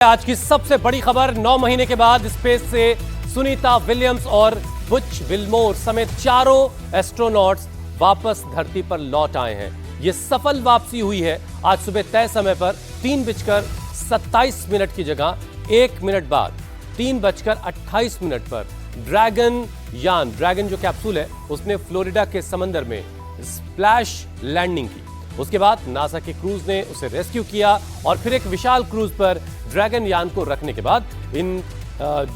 आज की सबसे बड़ी खबर 9 महीने के बाद स्पेस से सुनीता विलियम्स और बुच विल्मोर समेत चारों एस्ट्रोनॉट्स वापस धरती पर लौट आए हैं। यह सफल वापसी हुई है आज सुबह तय समय पर 3:27 की जगह 1 मिनट बाद 3:28 पर ड्रैगन जो कैप्सूल है उसने फ्लोरिडा के समंदर में स्प्लैश लैंडिंग की। उसके बाद नासा के क्रूज ने उसे रेस्क्यू किया और फिर एक विशाल क्रूज पर ड्रैगन यान को रखने के बाद इन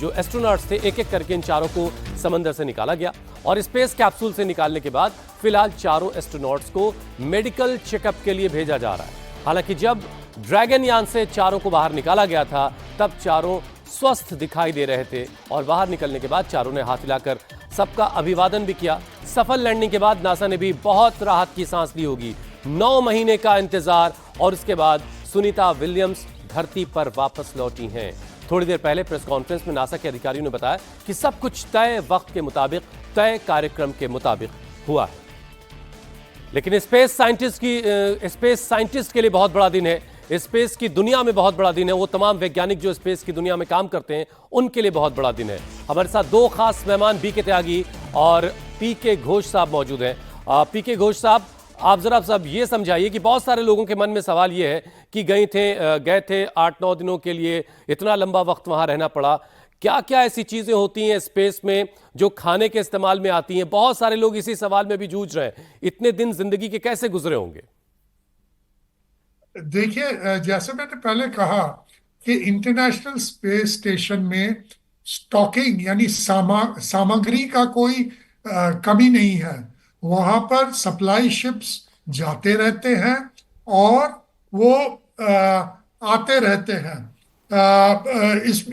जो एस्ट्रोनॉट्स थे एक एक करके इन चारों को समंदर से निकाला गया और स्पेस कैप्सूल से निकालने के बाद फिलहाल चारों एस्ट्रोनॉट्स को मेडिकल चेकअप के लिए भेजा जा रहा है। हालांकि जब ड्रैगन यान से चारों को बाहर निकाला गया था तब चारों स्वस्थ दिखाई दे रहे थे और बाहर निकलने के बाद चारों ने हाथ हिलाकर सबका अभिवादन भी किया। सफल लैंडिंग के बाद नासा ने भी बहुत राहत की सांस ली होगी। 9 महीने का इंतजार और इसके बाद सुनीता विलियम्स धरती पर वापस लौटी हैं। थोड़ी देर पहले प्रेस कॉन्फ्रेंस में नासा के अधिकारियों ने बताया कि सब कुछ तय वक्त के मुताबिक, तय कार्यक्रम के मुताबिक हुआ है। लेकिन स्पेस साइंटिस्ट के लिए बहुत बड़ा दिन है। स्पेस की दुनिया में बहुत बड़ा दिन है। वो तमाम वैज्ञानिक जो स्पेस की दुनिया में काम करते हैं उनके लिए बहुत बड़ा दिन है। हमारे साथ दो खास मेहमान बीके त्यागी और पीके घोष साहब मौजूद हैं। पीके घोष साहब, आप जरा सब ये समझाइए कि बहुत सारे लोगों के मन में सवाल ये है कि गए थे 8-9 दिनों के लिए, इतना लंबा वक्त वहां रहना पड़ा। क्या क्या ऐसी चीजें होती हैं स्पेस में जो खाने के इस्तेमाल में आती हैं? बहुत सारे लोग इसी सवाल में भी जूझ रहे हैं। इतने दिन जिंदगी के कैसे गुजरे होंगे? देखिए, जैसे मैंने पहले कहा कि इंटरनेशनल स्पेस स्टेशन में स्टॉकिंग यानी सामग्री का कोई कमी नहीं है। वहां पर सप्लाई शिप्स जाते रहते हैं और वो आते रहते हैं।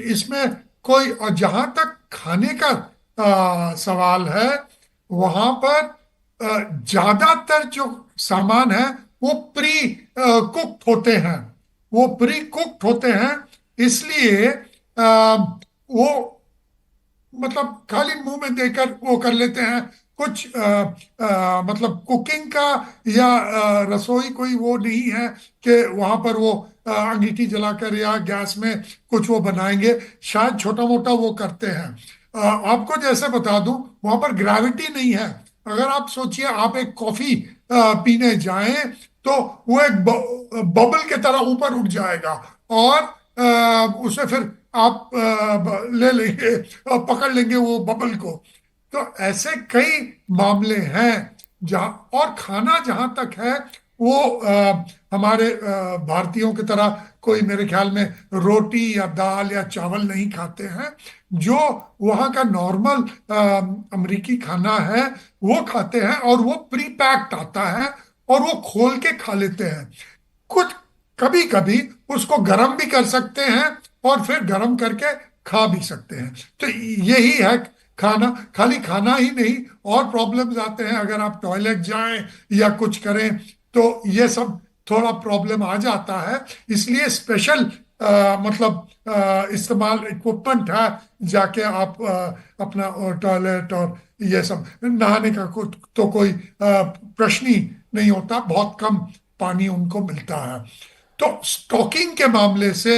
इसमें कोई, और जहां तक खाने का सवाल है, वहां पर ज्यादातर जो सामान है वो प्री कुक्ड होते हैं। वो प्री कुक्ड होते हैं, इसलिए वो मतलब खाली मुंह में देकर वो कर लेते हैं। कुछ मतलब कुकिंग का या रसोई कोई वो नहीं है कि वहां पर वो अंगीठी जलाकर या गैस में कुछ वो बनाएंगे। शायद छोटा मोटा वो करते हैं। आपको जैसे बता दूं, वहां पर ग्रेविटी नहीं है। अगर आप सोचिए, आप एक कॉफी पीने जाएं तो वो एक बबल के तरह ऊपर उठ जाएगा और उसे फिर आप ले लेंगे और पकड़ लेंगे वो बबल को। तो ऐसे कई मामले हैं जहाँ, और खाना जहां तक है वो हमारे भारतीयों की तरह कोई मेरे ख्याल में रोटी या दाल या चावल नहीं खाते हैं। जो वहाँ का नॉर्मल अमेरिकी खाना है वो खाते हैं और वो प्री पैक्ड आता है और वो खोल के खा लेते हैं। कुछ कभी कभी उसको गर्म भी कर सकते हैं और फिर गर्म करके खा भी सकते हैं। तो यही है खाना। खाली खाना ही नहीं, और प्रॉब्लम्स आते हैं। अगर आप टॉयलेट जाएं या कुछ करें तो ये सब थोड़ा प्रॉब्लम आ जाता है। इसलिए स्पेशल मतलब इस्तेमाल इक्विपमेंट है, जाके आप अपना टॉयलेट और ये सब नहाने का कुछ तो कोई प्रश्न ही नहीं होता। बहुत कम पानी उनको मिलता है। तो स्टॉकिंग के मामले से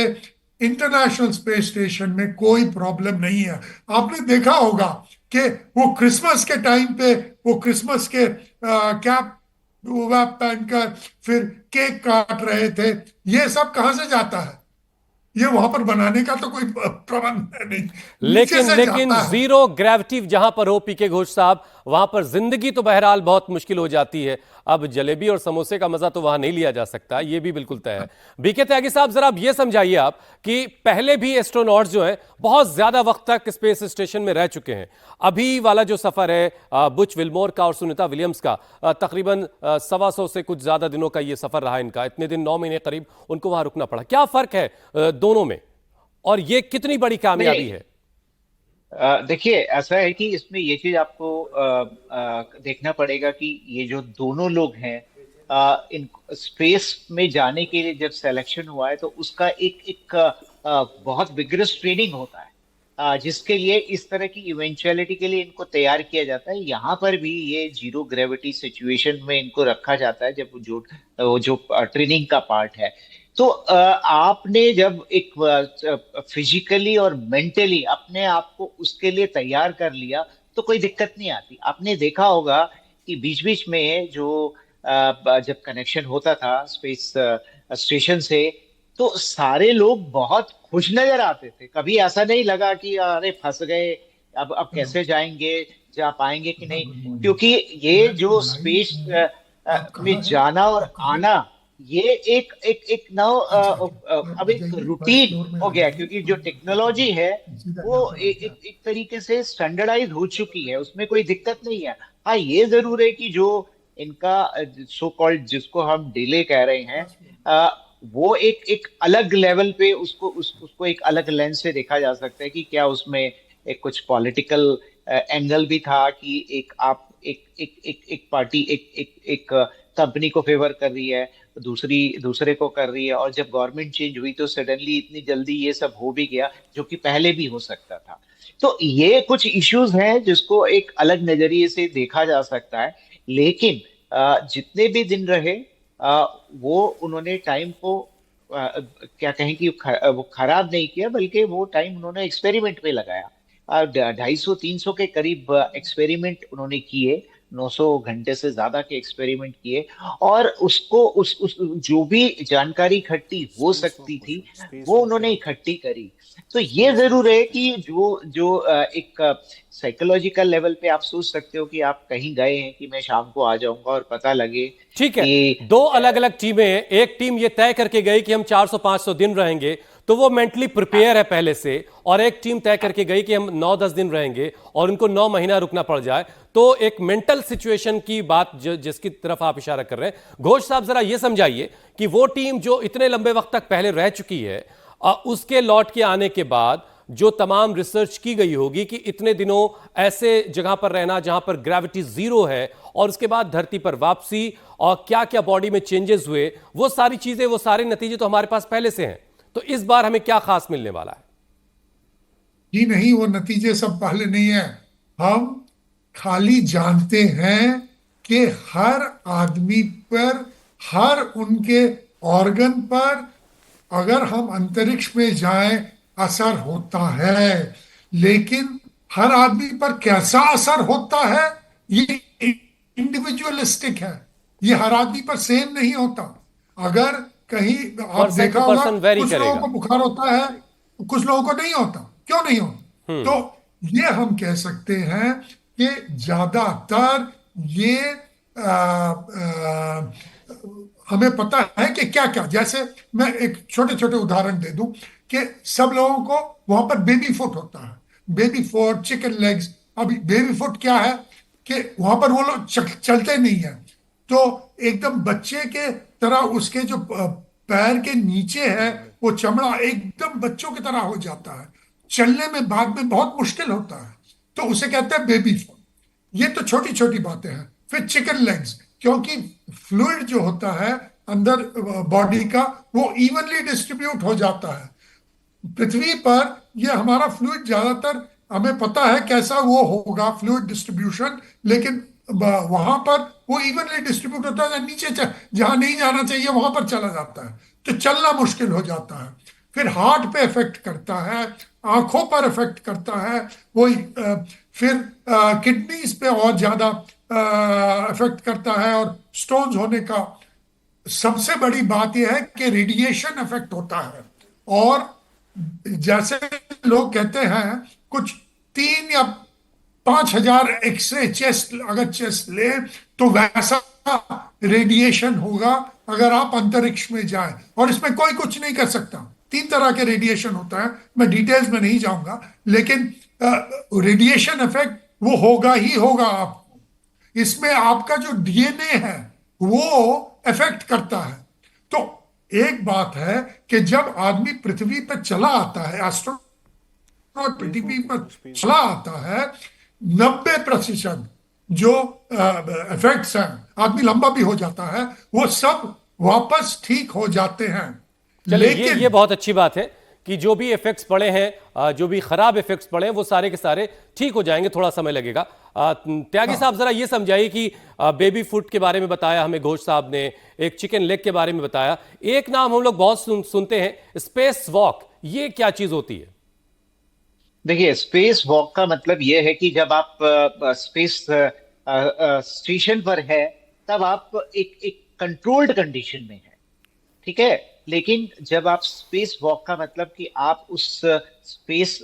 इंटरनेशनल स्पेस स्टेशन में कोई प्रॉब्लम नहीं है। आपने देखा होगा कि वो क्रिसमस के टाइम पे वो क्रिसमस के कैप वैप पहनकर फिर केक काट रहे थे। ये सब कहां से जाता है? ये वहां पर बनाने का तो कोई प्रबंध है नहीं, नीचे लेकिन से लेकिन जाता है। जीरो ग्रेविटी जहां पर हो पीके घोष साहब, वहां पर जिंदगी तो बहरहाल बहुत मुश्किल हो जाती है। अब जलेबी और समोसे का मजा तो वहां नहीं लिया जा सकता, ये भी बिल्कुल तय है। बीके त्यागी साहब, जरा आप ये समझाइए आप कि पहले भी एस्ट्रोनॉट्स जो हैं बहुत ज्यादा वक्त तक स्पेस स्टेशन में रह चुके हैं। अभी वाला जो सफर है बुच विल्मोर का और सुनीता विलियम्स का, तकरीबन 125 से कुछ ज्यादा दिनों का ये सफर रहा इनका। इतने दिन, 9 महीने करीब उनको वहां रुकना पड़ा। क्या फर्क है दोनों में और ये कितनी बड़ी कामयाबी है? देखिए, ऐसा है कि इसमें ये चीज आपको देखना पड़ेगा कि ये जो दोनों लोग हैं, इन स्पेस में जाने के लिए जब सिलेक्शन हुआ है तो उसका एक एक बहुत विग्रस ट्रेनिंग होता है, जिसके लिए इस तरह की इवेंचुअलिटी के लिए इनको तैयार किया जाता है। यहाँ पर भी ये जीरो ग्रेविटी सिचुएशन में इनको रखा जाता है, जब वो जो ट्रेनिंग का पार्ट है। तो आपने जब एक फिजिकली और मेंटली अपने आप को उसके लिए तैयार कर लिया तो कोई दिक्कत नहीं आती। आपने देखा होगा कि बीच बीच में जो जब कनेक्शन होता था स्पेस स्टेशन से, तो सारे लोग बहुत खुश नजर आते थे। कभी ऐसा नहीं लगा कि अरे फंस गए, अब हेलो, कैसे जाएंगे, जा पाएंगे कि नहीं। Good morning. क्योंकि ये मैं जो लाइव स्पेस हूँ। आप में कहाँ हैं? जाना और आप कहाँ हैं? आना, ये एक एक एक नाउ अच्छा अच्छा, आप अब एक जाइए फर्स्ट रूटीन फ्लोर में हो आ गया, जाइए, क्योंकि जो हम टेक्नोलॉजी है सीधा वो यहाँ पर आ एक जाए। एक तरीके से स्टैंडर्डाइज हो चुकी है, उसमें कोई दिक्कत नहीं है। हाँ, ये जरूर है कि जो इनका सो कॉल्ड जिसको हम डिले कह रहे हैं, फर्स्ट फ्लोर। अ, वो एक एक अलग लेवल पे उसको एक अलग लेंस से देखा जा सकता है कि क्या उसमें एक कुछ पॉलिटिकल एंगल भी था, कि एक आप एक पार्टी एक कंपनी को फेवर कर रही है, दूसरी दूसरे को कर रही है, और जब गवर्नमेंट चेंज हुई तो सडनली इतनी जल्दी ये सब हो भी गया, जो कि पहले भी हो सकता था। तो ये कुछ इश्यूज हैं जिसको एक अलग नजरिए से देखा जा सकता है। लेकिन जितने भी दिन रहे, वो उन्होंने टाइम को क्या कहें कि वो खराब नहीं किया, बल्कि वो टाइम उन्होंने एक्सपेरिमेंट में लगाया। 250-300 के करीब एक्सपेरिमेंट उन्होंने किए, 900 घंटे से ज्यादा के एक्सपेरिमेंट किए, और उसको उस जो भी जानकारी इकट्ठी हो सकती थी वो उन्होंने इकट्ठी करी। तो ये जरूर है कि जो जो एक साइकोलॉजिकल लेवल पे आप सोच सकते हो कि आप कहीं गए हैं कि मैं शाम को आ जाऊंगा, और पता लगे ठीक है, कि दो अलग अलग टीमें, एक टीम ये तय करके गई कि हम 400-500 दिन रहेंगे, तो वो मेंटली प्रिपेयर है पहले से, और एक टीम तय करके गई कि हम 9-10 दिन रहेंगे और उनको 9 महीना रुकना पड़ जाए। तो एक मेंटल सिचुएशन की बात जिसकी तरफ आप इशारा कर रहे हैं, घोष साहब जरा ये समझाइए कि वो टीम जो इतने लंबे वक्त तक पहले रह चुकी है, उसके लौट के आने के बाद जो तमाम रिसर्च की गई होगी कि इतने दिनों ऐसे जगह पर रहना जहां पर ग्रेविटी जीरो है, और उसके बाद धरती पर वापसी, और क्या क्या बॉडी में चेंजेस हुए, वो सारी चीजें, वो सारे नतीजे तो हमारे पास पहले से हैं। तो इस बार हमें क्या खास मिलने वाला है? जी नहीं, वो नतीजे सब पहले नहीं है। हम खाली जानते हैं कि हर आदमी पर, हर उनके ऑर्गन पर अगर हम अंतरिक्ष में जाएं असर होता है। लेकिन हर आदमी पर कैसा असर होता है ये इंडिविजुअलिस्टिक है। ये हर आदमी पर सेम नहीं होता। अगर कहीं आप पर्सन देखा टू होगा, पर्सन वेरी कुछ लोगों करेगा। को बुखार होता है, कुछ लोगों को नहीं होता। क्यों नहीं होता? तो ये हम कह सकते हैं कि ज्यादातर ये हमें पता है कि क्या क्या। जैसे मैं एक छोटे छोटे उदाहरण दे दूं कि सब लोगों को वहां पर बेबी फुट होता है, बेबी फुट, चिकन लेग्स। अभी बेबी फुट क्या है कि वहां पर वो लोग चलते नहीं है, तो एकदम बच्चे के तरह उसके जो पैर के नीचे है वो चमड़ा एकदम बच्चों की तरह हो जाता है। चलने में बाद में बहुत मुश्किल होता है, तो उसे कहते हैं बेबी फुट। ये तो छोटी छोटी बातें हैं। फिर चिकन लेग्स, क्योंकि फ्लूइड जो होता है अंदर बॉडी का वो इवनली डिस्ट्रीब्यूट हो जाता है। पृथ्वी पर ये हमारा फ्लूइड ज्यादातर हमें पता है कैसा वो होगा फ्लूइड डिस्ट्रीब्यूशन, लेकिन वहां पर वो इवनली डिस्ट्रीब्यूट होता है। नीचे जहां नहीं जाना चाहिए वहां पर चला जाता है, तो चलना मुश्किल हो जाता है। फिर हार्ट पे इफेक्ट करता है, आंखों पर इफेक्ट करता है, वो फिर किडनीज पे और ज्यादा इफेक्ट करता है, और स्टोन्स होने का सबसे बड़ी बात यह है कि रेडिएशन इफेक्ट होता है। और जैसे लोग कहते हैं, कुछ 3 या 5 हजार एक्सरे चेस्ट, अगर चेस्ट ले तो वैसा रेडिएशन होगा अगर आप अंतरिक्ष में जाएं। और इसमें कोई कुछ नहीं कर सकता। 3 तरह के रेडिएशन होता है, मैं डिटेल्स में नहीं जाऊंगा, लेकिन रेडिएशन इफेक्ट वो होगा ही होगा आपको। इसमें आपका जो डीएनए है वो इफेक्ट करता है। तो एक बात है कि जब आदमी पृथ्वी पर चला आता है, एस्ट्रोनॉट पृथ्वी पर चला आता है, 90% जो इफेक्ट्स हैं, आदमी लंबा भी हो जाता है, वो सब वापस ठीक हो जाते हैं। चलिए, ये लेकिन बहुत अच्छी बात है कि जो भी इफेक्ट्स पड़े हैं, जो भी खराब इफेक्ट्स पड़े हैं, वो सारे के सारे ठीक हो जाएंगे, थोड़ा समय लगेगा। त्यागी साहब, जरा ये समझाइए कि बेबी फूड के बारे में बताया हमें घोष साहब ने, एक चिकन लेग के बारे में बताया, एक नाम हम लोग बहुत सुनते हैं, स्पेस वॉक, ये क्या चीज होती है? देखिए, स्पेस वॉक का मतलब यह है कि जब आप स्पेस स्टेशन पर है, तब आप एक एक कंट्रोल्ड कंडीशन में है, ठीक है। लेकिन जब आप स्पेस वॉक का मतलब कि आप उस स्पेस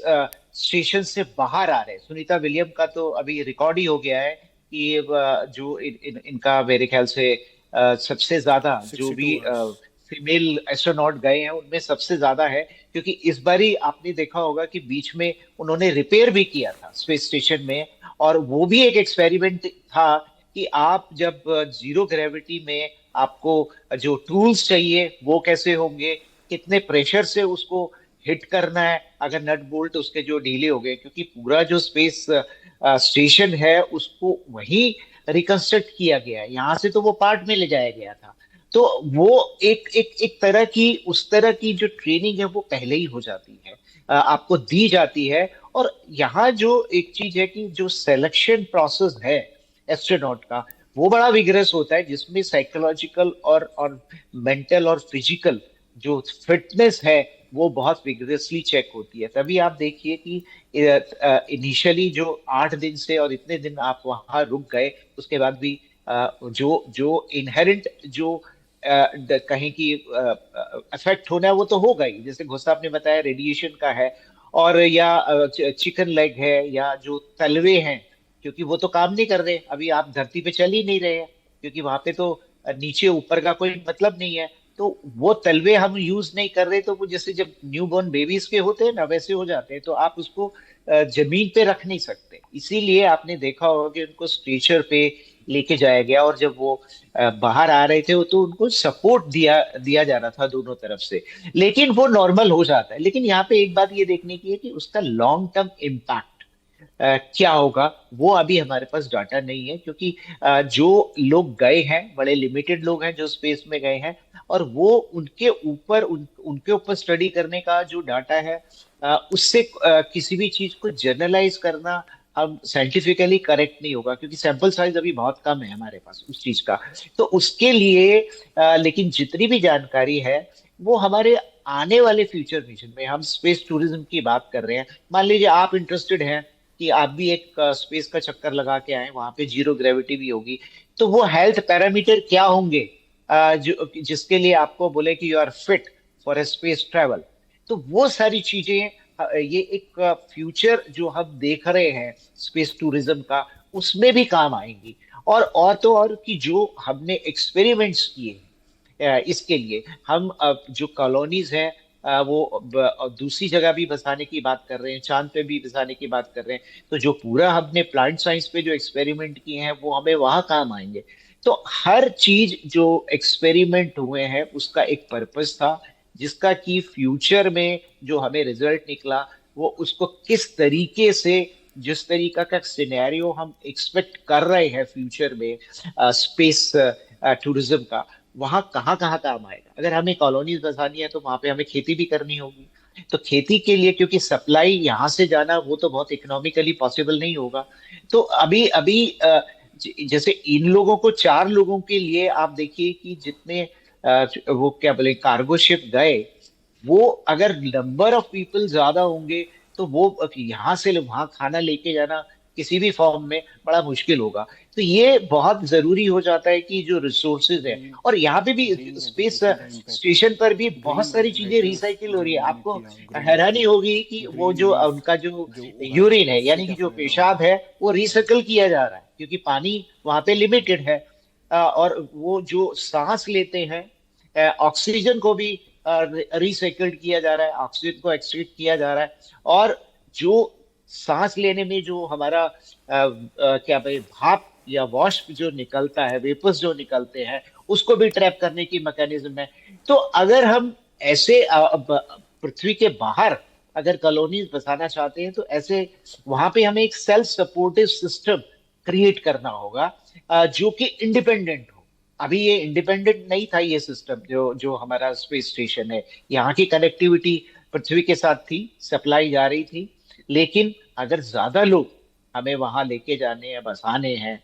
स्टेशन से बाहर आ रहे हैं। सुनीता विलियम का तो अभी रिकॉर्ड ही हो गया है कि जो इनका मेरे ख्याल से सबसे ज्यादा जो 62 भी आवर्स फीमेल एस्ट्रोनॉट गए हैं उनमें सबसे ज्यादा है, क्योंकि इस बारी आपने देखा होगा कि बीच में उन्होंने रिपेयर भी किया था स्पेस स्टेशन में। और वो भी एक एक्सपेरिमेंट था कि आप जब जीरो ग्रेविटी में आपको जो टूल्स चाहिए वो कैसे होंगे, कितने प्रेशर से उसको हिट करना है अगर नट बोल्ट उसके जो ढीले हो गए, क्योंकि पूरा जो स्पेस स्टेशन है उसको वहीं रिकंस्ट्रक्ट किया गया है, यहाँ से तो वो पार्ट में ले जाया गया था। तो वो एक एक एक तरह की उस तरह की जो ट्रेनिंग है वो पहले ही हो जाती है, आपको दी जाती है। और यहाँ जो एक चीज है कि जो सिलेक्शन प्रोसेस है एस्ट्रोनॉट का, वो बड़ा विग्रस होता है, जिसमें साइकोलॉजिकल और मेंटल और फिजिकल जो फिटनेस है वो बहुत विग्रसली चेक होती है। तभी आप देखिए कि इनिशियली जो 8 दिन से और इतने दिन आप वहां रुक गए, उसके बाद भी जो जो इनहेरेंट जो कहें कि इफेक्ट होना है वो तो होगा ही, जैसे घोष आपने बताया रेडिएशन का है, और या चिकन लेग है, या जो तलवे हैं, क्योंकि वो तो काम नहीं कर रहे, अभी आप धरती पे चल ही नहीं रहे हैं, क्योंकि वहां पे तो नीचे ऊपर का कोई मतलब नहीं है। तो वो तलवे हम यूज नहीं कर रहे, तो वो जैसे जब न्यू बॉर्न बेबीज के होते हैं ना, वैसे हो जाते हैं। तो आप उसको जमीन पे रख नहीं सकते, इसीलिए आपने देखा होगा कि उनको स्ट्रेचर पे लेके जाया गया, और जब वो बाहर आ रहे थे तो उनको सपोर्ट दिया दिया जा रहा था दोनों तरफ से, लेकिन वो नॉर्मल हो जाता है। लेकिन यहाँ पे एक बात ये देखने की है कि उसका लॉन्ग टर्म इम्पैक्ट क्या होगा, वो अभी हमारे पास डाटा नहीं है, क्योंकि जो लोग गए हैं, बड़े लिमिटेड लोग हैं जो स्पेस में गए हैं, और वो उनके ऊपर स्टडी करने का जो डाटा है, उससे किसी भी चीज को जनरलाइज करना हम साइंटिफिकली करेक्ट नहीं होगा, क्योंकि सैंपल साइज अभी बहुत कम है हमारे पास उस चीज का। तो उसके लिए लेकिन जितनी भी जानकारी है वो हमारे आने वाले फ्यूचर मिशन में, हम स्पेस टूरिज्म की बात कर रहे हैं। मान लीजिए आप इंटरेस्टेड हैं कि आप भी एक स्पेस का चक्कर लगा के आए, वहां पे जीरो ग्रेविटी भी होगी, तो वो हेल्थ पैरामीटर क्या होंगे जो जिसके लिए आपको बोले कि you are fit for a space travel. तो वो सारी चीजें ये एक फ्यूचर जो हम देख रहे हैं स्पेस टूरिज्म का, उसमें भी काम आएंगी। और तो और कि जो हमने एक्सपेरिमेंट्स किए हैं, इसके लिए हम अब जो कॉलोनीज हैं वो दूसरी जगह भी बसाने की बात कर रहे हैं, चांद पे भी बसाने की बात कर रहे हैं। तो जो पूरा हमने प्लांट साइंस पे जो एक्सपेरिमेंट किए हैं वो हमें वहां काम आएंगे। तो हर चीज जो एक्सपेरिमेंट हुए हैं उसका एक पर्पस था, जिसका कि फ्यूचर में जो हमें रिजल्ट निकला वो उसको किस तरीके से, जिस तरीका का सिनेरियो हम एक्सपेक्ट कर रहे हैं फ्यूचर में स्पेस टूरिज्म का, वहां कहाँ कहाँ काम आएगा। अगर हमें कॉलोनीज बसानी है तो वहां पे हमें खेती भी करनी होगी। तो खेती के लिए, क्योंकि सप्लाई यहाँ से जाना वो तो बहुत इकोनॉमिकली पॉसिबल नहीं होगा। तो अभी अभी जैसे इन लोगों को, 4 लोगों के लिए आप देखिए कि जितने वो क्या बोले कार्गो शिप गए, वो अगर नंबर ऑफ पीपल ज्यादा होंगे तो वो यहाँ से वहां खाना लेके जाना किसी भी फॉर्म में बड़ा मुश्किल होगा। तो ये बहुत जरूरी हो जाता है कि जो रिसोर्सेज है, और यहाँ पे भी स्पेस स्टेशन पर भी बहुत सारी चीजें रिसाइकिल हो रही है। आपको हैरानी होगी कि वो जो उनका जो यूरिन है, यानी कि जो पेशाब है, वो रिसाइकिल किया जा रहा है, क्योंकि पानी वहां पे लिमिटेड है। और वो जो सांस लेते हैं, ऑक्सीजन को भी रिसाइकल्ड किया जा रहा है, ऑक्सीजन को एक्सट्रैक्ट किया जा रहा है। और जो सांस लेने में जो हमारा क्या भाई भाप या वाष्प जो निकलता है, वेपर्स जो निकलते हैं, उसको भी ट्रैप करने की मैकेनिज्म है। तो अगर हम ऐसे पृथ्वी के बाहर अगर कॉलोनीज बसाना चाहते हैं, तो ऐसे वहां पे हमें एक सेल्फ सपोर्टिव सिस्टम क्रिएट करना होगा, जो कि इंडिपेंडेंट हो। अभी ये इंडिपेंडेंट नहीं था ये सिस्टम, जो जो हमारा स्पेस स्टेशन है। यहाँ की कनेक्टिविटी पृथ्वी के साथ थी, सप्लाई जा रही थी। लेकिन अगर ज्यादा लोग हमें वहां लेके जाने हैं, बसाने हैं,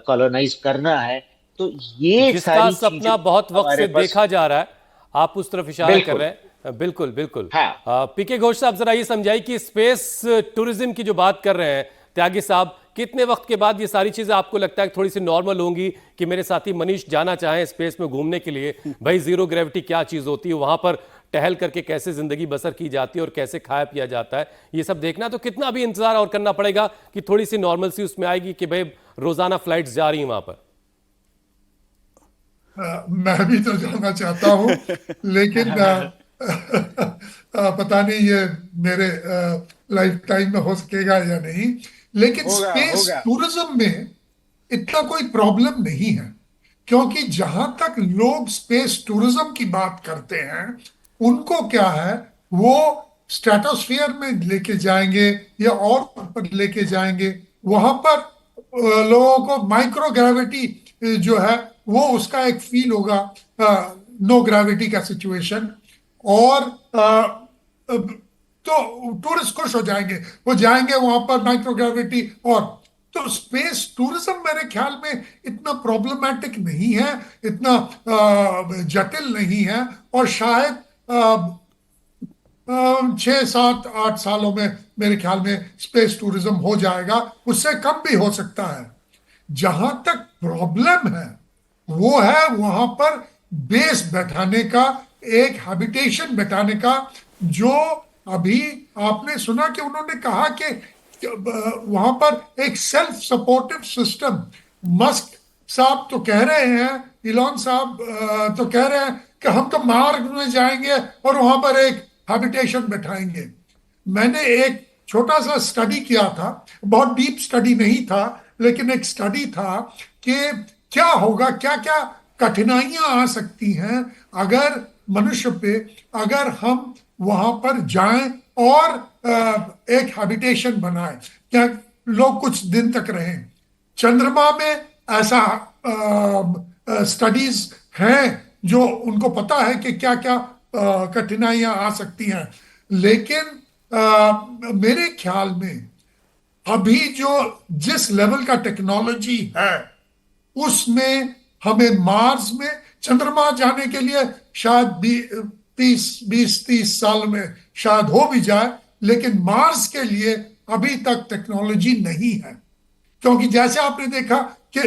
कॉलोनाइज करना है, तो ये जिसका सारी चीजें सपना बहुत वक्त हमारे से पास। देखा जा रहा है, आप उस तरफ इशारा कर बिल्कुल। रहे हैं। बिल्कुल बिल्कुल। हाँ। पीके घोष साहब, जरा ये समझाइए कि स्पेस टूरिज्म की जो बात कर रहे हैं त्यागी साहब, कितने वक्त के बाद ये सारी चीजें आपको लगता है कि थोड़ी सी नॉर्मल होंगी कि मेरे साथी मनीष जाना चाहें स्पेस में घूमने के लिए, भाई जीरो ग्रेविटी क्या चीज होती है, वहां पर टहल करके कैसे जिंदगी बसर की जाती है और कैसे खाया पिया जाता है, ये सब देखना, तो कितना भी इंतजार और करना पड़ेगा कि थोड़ी सी नॉर्मल सी उसमें आएगी कि भाई रोजाना फ्लाइट्स जा रही हैं वहां पर? मैं भी तो जाना चाहता हूँ, लेकिन पता नहीं ये मेरे लाइफ टाइम में हो सकेगा या नहीं। लेकिन होगा स्पेस होगा। टूरिज्म में इतना कोई प्रॉब्लम नहीं है, क्योंकि जहां तक लोग स्पेस टूरिज्म की बात करते हैं, उनको क्या है, वो स्ट्रेटोस्फियर में लेके जाएंगे या और ऊपर लेके जाएंगे। वहां पर लोगों को माइक्रो ग्रेविटी जो है वो उसका एक फील होगा, नो ग्रेविटी का सिचुएशन। और तो टूरिस्ट खुश हो जाएंगे, वो जाएंगे वहां पर माइक्रो ग्रेविटी। और तो स्पेस टूरिज्म मेरे ख्याल में इतना प्रॉब्लमेटिक नहीं है, इतना जटिल नहीं है। और शायद 6 7 8 सालों में मेरे ख्याल में स्पेस टूरिज्म हो जाएगा, उससे कम भी हो सकता है। जहां तक प्रॉब्लम है वो है वहां पर बेस बैठाने का, एक हैबिटेशन बैठाने का। जो अभी आपने सुना कि उन्होंने कहा कि वहां पर एक सेल्फ सपोर्टिव सिस्टम, मस्क साहब तो कह रहे हैं, इलॉन साहब तो कह रहे हैं कि हम तो मार्स में जाएंगे और वहां पर एक हैबिटेशन बैठाएंगे। मैंने एक छोटा सा स्टडी किया था, बहुत डीप स्टडी नहीं था, लेकिन एक स्टडी था कि क्या होगा, क्या क्या कठिनाइयां आ सकती हैं अगर मनुष्य पे, अगर हम वहां पर जाएं और एक हैबिटेशन बनाएं, क्या लोग कुछ दिन तक रहें। चंद्रमा में ऐसा स्टडीज हैं जो उनको पता है कि क्या क्या कठिनाइयां आ सकती हैं। लेकिन मेरे ख्याल में अभी जो जिस लेवल का टेक्नोलॉजी है उसमें हमें मार्स में, चंद्रमा जाने के लिए शायद 20 30 साल में शायद हो भी जाए, लेकिन मार्स के लिए अभी तक टेक्नोलॉजी नहीं है। क्योंकि जैसे आपने देखा कि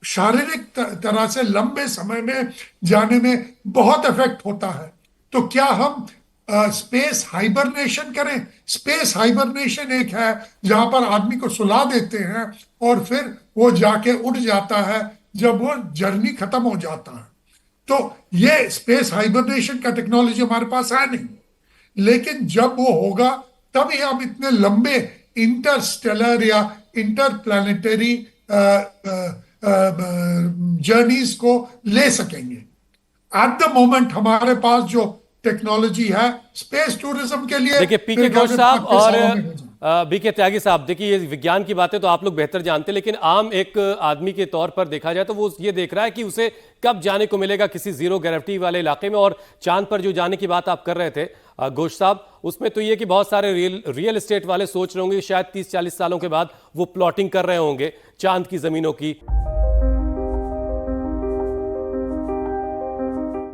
शारीरिक तरह से लंबे समय में जाने में बहुत इफेक्ट होता है। तो क्या हम स्पेस हाइबरनेशन करें? स्पेस हाइबरनेशन एक है जहां पर आदमी को सुला देते हैं और फिर वो जाके उठ जाता है जब वो जर्नी खत्म हो जाता है। तो ये स्पेस हाइबरनेशन का टेक्नोलॉजी हमारे पास है नहीं, लेकिन जब वो होगा तभी हम इतने लंबे इंटरस्टेलर या इंटरप्लैनेटरी जर्नीज को ले सकेंगे। एट द मोमेंट हमारे पास जो टेक्नोलॉजी है स्पेस टूरिज्म के लिए, देखिए पीके घोष साहब और बीके त्यागी साहब, देखिए ये विज्ञान की बातें तो आप लोग बेहतर जानते हैं, लेकिन आम एक आदमी के तौर पर देखा जाए तो वो ये देख रहा है कि उसे कब जाने को मिलेगा किसी जीरो ग्रेविटी वाले इलाके में। और चांद पर जो जाने की बात आप कर रहे थे घोष साहब, उसमें तो ये कि बहुत सारे रियल एस्टेट वाले सोच रहे होंगे शायद 30 40 सालों के बाद वो प्लॉटिंग कर रहे होंगे चांद की जमीनों की।